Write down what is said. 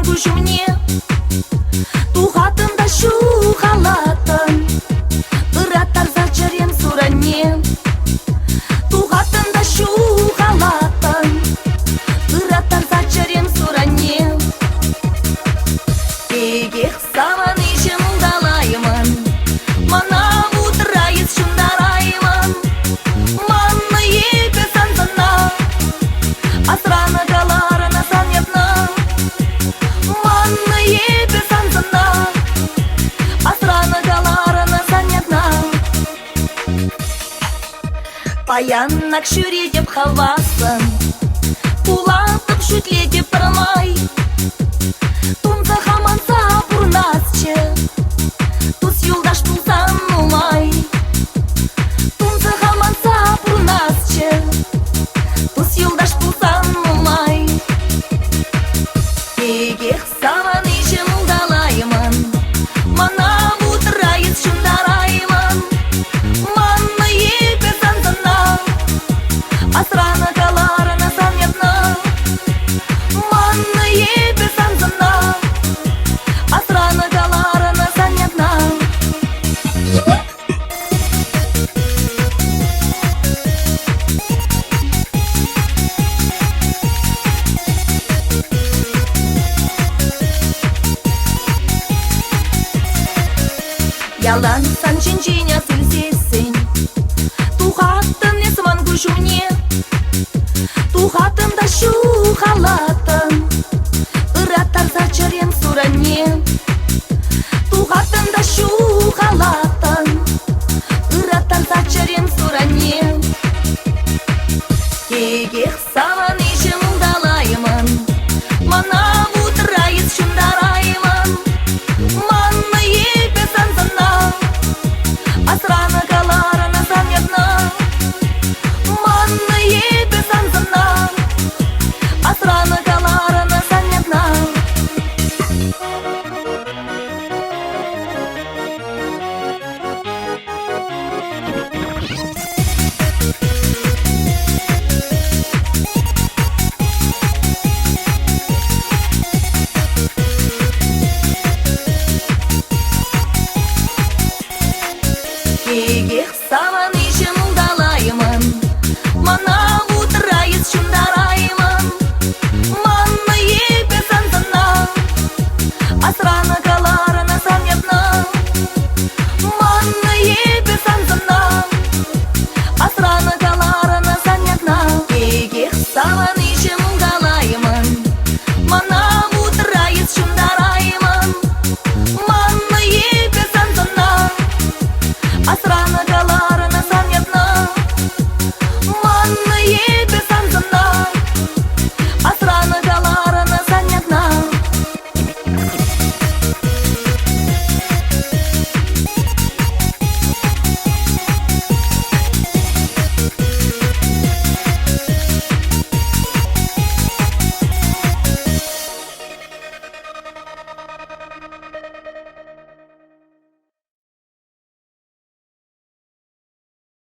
күші мне, тухатында шу халатын, ыраттар зачарем суране. Тухатында шу халатын, ыраттар зачарем суране. Егех саман ишім далаймын, мана бұтырайыз шындараймын. Манны егі сансына, асраны қаларына санетна. Манны егі сансына, асраны қаларына санетна. Паяннак шүре деп хавасын, пулатып шүтле деп тұрмай. Тунца хаманса бұрнасчы, тус юлдаш пулсан умай. Тунца хаманса бұрнасчы, тус юлдаш пулсан умай. Егех саман ишім далаймын, мана бұтырайыз шындараймын. Манны егі сансына, асраны қаларына санетна. Манны егі сансына, асраны қаларына санетна. Ялан сан чинчиня сілсесін, тухаттын есіман күші мне, тухаттында шу халатын, ыраттар зачарем суране.